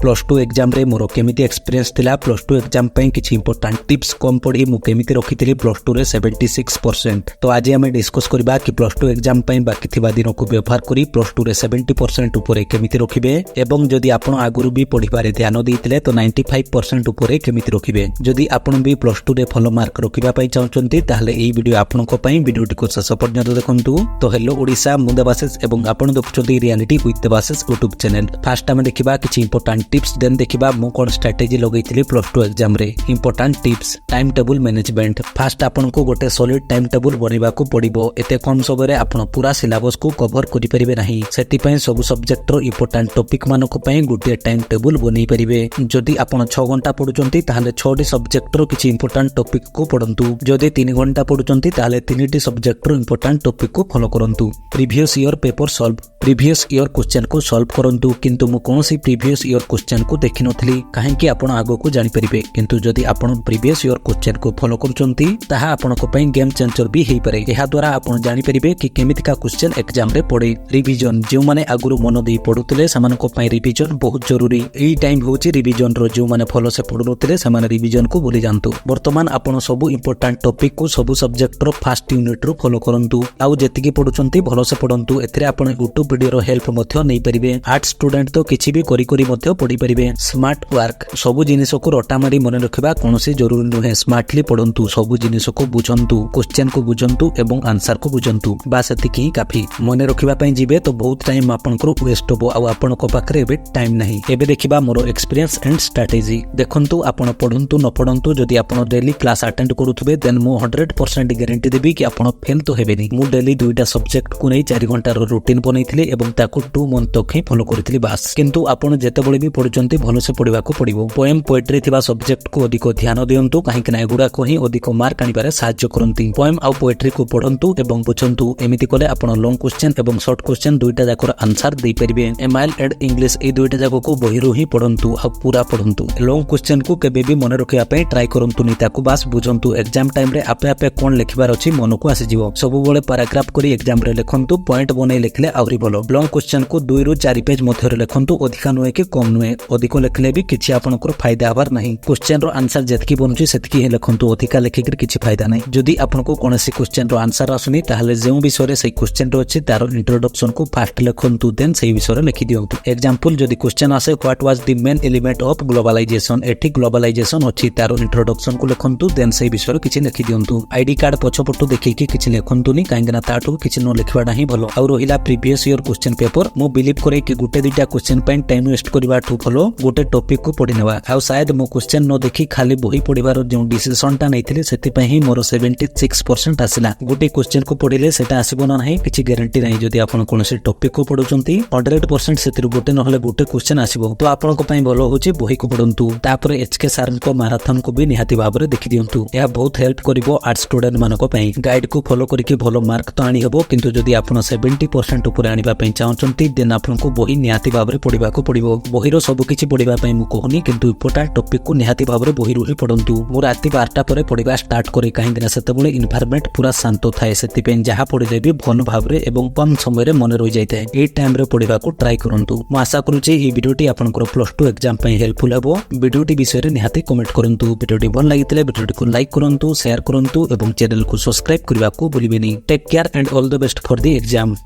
Plus two exam रे मोर केमिति experience थिला प्लस टू एग्जाम पई किछि इंपोर्टेंट टिप्स कम पड़ी मु केमिति रखिथिली प्लस टू रे 76%। तो आज आमे डिस्कस करबा कि प्लस टू एग्जाम पई बाकी थिबा दिन को व्यवहार करी प्लस टू रे 70% ऊपर केमिति रखिबे एवं जदि आपण आगुरु भी पढिबारे ध्यान देइथिले तो 95% ऊपर केमिति रखिबे। जदि आपण भी प्लस टू रे फॉलो मार्क रखिबा पई चाहउचंती ताहले एई वीडियो आपनको पई वीडियोटी को शेष पर्यंत देखंतु। तो हेलो ओडिसा मु देबासिस एवं आपण देखुचंती reality with Debasis YouTube channel. First आमे देखिबा किछि इंपोर्टेंट टिप्स देन देखिबा मु कोन स्ट्रेटजी लगैथिली प्लस टू एग्जाम रे। Important tips time table management. First आपनको गोटे सॉलिड टाइम टेबल बनेबा को पड़िबो। एते कम समय रे आपण पूरा सिलेबस को कवर करि परिबे नाही, सेति पय सब सब्जेक्ट रो इंपोर्टेंट टॉपिक मानको पय गोटे टाइम टेबल बनै परिबे। जदि आपण 6 घंटा पढुचंती ताहाले 6 टी सब्जेक्ट रो किछि इंपोर्टेंट टॉपिक को पढंतु। जदि 3 घंटा पढुचंती ताहाले 3 टी सब्जेक्ट रो इंपोर्टेंट टॉपिक को फॉलो करंतु। Previous year paper solve. Previous year question को सॉल्व करंतु, किंतु मु कोनोसी प्रीवियस ईयर क्वेश्चन को देखि नथली काहे कि आपण आगो को जानि परिबे। किंतु जदि आपण प्रीवियस ईयर क्वेश्चन को फॉलो करचंती ताहा आपनको पय गेम चेंजर भी हेई पारे। एहा द्वारा आपण जानि परिबे कि केमितिका क्वेश्चन एग्जाम रे पड़े। रिवीजन जो माने आगुरु मन देई पढुतले समानको पय रिवीजन बहुत जरूरी। एई टाइम होची रिवीजन रो। जो माने फॉलो से पढुतले समाने रिवीजन को भूली जानतु। वर्तमान आपण सब इंपोर्टेंट टॉपिक को सब सब्जेक्ट रो फर्स्ट यूनिट रो फॉलो करंतु। आउ जेतिकी पढुचंती भलो से पढंतु। एथिरे आपण YouTube वीडियो रो हेल्प मथो नै परिबे। आर्ट स्टूडेंट तो किछि भी करी करी मथो पढी परिबे। Smart work. सब जिनिस को रटा मारी मन रखिबा कोनोसी जरूरी नुहे। स्मार्टली पढंतु, सब जिनिस को बुझंतु, क्वेश्चन को बुझंतु एवं आंसर को बुझंतु। बास एतिकी ही काफी। मन रखिबा पय जिबे तो बहुत टाइम आपनकर वेस्ट होबो। आ आपनको पाखरे एबे टाइम नाही। एबे देखिबा मोर एक्सपीरियंस एंड स्ट्रेटजी। देखंतु आपण पढंतु न पढंतु जदि आपण डेली क्लास अटेंड करूथबे देन मु 100% गारंटी देबी कि आपण फेल तो हेबेनी। मु डेली दुईटा सब्जेक्ट को नै 4 घंटा रो रूटीन बनैथिले एवं ताको 2 मंथ तक ही फॉलो करथिली बास। किंतु आपण जेतेबळे भी पढुचंती भलो से पढिबा को पडिबो। पोएम पोएट्री थिबा सब्जेक्ट को अधिक ध्यान दियंतु काहे कि ना एगुडा को ही अधिक मार्क आनिबारे सहाय्य करंती। पोएम आ पोएट्री को पढंतु एवं बुझंतु। एमिति कोले आपण लॉन्ग क्वेश्चन एवं शॉर्ट क्वेश्चन दुईटा जाकर आंसर देई परिबे। M.I.L and English ए दुईटा जाको को बहिरो ही पढंतु आ पूरा पढंतु। लॉन्ग क्वेश्चन को केबे भी मन रखिया पे ट्राई करंतु नि, ताको बास बुझंतु। एग्जाम टाइम रे आपे आपे कोन लिखिबार अछि मन को आसी जिवो। सब बेले पैराग्राफ करी एग्जाम रे लिखंतु। पॉइंट बनै लिखले आउरी भलो। लॉन्ग क्वेश्चन को 2 ରୁ 4 पेज मध्य रे लिखंतु। अधिका नुहे कि कम नुहे। अधिक लिखले भी किछि आपनकर फायदा हबार नाही। क्वेश्चन रो आंसर जेतकी बनछि सेतकी ही लिखंतु। अधिका लिखिक किछि फायदा नाही। जदि आपनको कोनोसी क्वेश्चन रो आंसर आसुनी ताहाले जेउ विषय रे सेही क्वेश्चन रो अछि तारो इंट्रोडक्शन को फास्ट लिखंतु, देन सेही विषय रे लिखि दियंतु। एग्जांपल जदि क्वेश्चन आसे what was the main element of globalization, एठी ग्लोबलाइजेशन अछि तारो इंट्रोडक्शन को लिखंतु, देन सेही विषय रे किछि लिखि दियंतु। आईडी कार्ड पछपटु देखि कि किछि लिखंतुनी काहेकि ना ताटु किछि न लिखबाडा ही भलो। आ रहिला प्रीवियस ईयर क्वेश्चन पेपर। मु बिलीव करे कि गुटे दुटा क्वेश्चन पय टाइम वेस्ट करबा ठू भलो गोटे टॉपिक को पढि नेबा। आ शायद मु क्वेश्चन न देखि खाली बही पढिबार जो डिसीजन ता नैथिले सेति पय ही मोर 76% आसिला। गोटे क्वेश्चन को पढिले सेटा आसीबो न नाही किछि गारंटी नाही। जदि आपण कोनोसी टॉपिक को पढुचंती 100% सेतिर गोटे न हले गोटे क्वेश्चन आसीबो। तो आपण को पय भलो होची बही को पढंतु। तापर HK सर को मैराथन को भी निहाती भाबरे देखि दियंतु। या बहुत हेल्प करिवो आर्ट स्टूडेंट मानको पय। गाइड को फॉलो करिके भलो मार्क तो आनी हेबो, किंतु जदि आपण 70% ऊपर आनिबा पय चाहउचंती देन आपनको बही निहाती भाबरे पढिबा को पडिबो। बहिरो सब किछि पढिबा पय मु कहूनी, किंतु इंपोर्टेंट टॉपिक को निहाती भाबरे बहिरो ही पढंतु। मु राति 12टा परे पढिबा स्टार्ट करे काहे कि सेतेबेले एनवायरनमेंट पूरा शांत थाए। सेति पे जहा पढिले भी भन भाबरे एवं कम समय रे मन रहि जायते। ए टाइम रे पढिबा को ट्राई करंतु। मु आशा करूची ई वीडियोटी आपनकर प्लस 2 एग्जाम पय हेल्पफुल हेबो। वीडियोटी विषय रे निहाती कमेंट करंतु। वीडियोटी भल लागितले वीडियोटी को लाइक करंतु, शेयर करंतु एवं चैनल को सब्सक्राइब करबा को भूलिबेनी। Take care and all the best for the exam.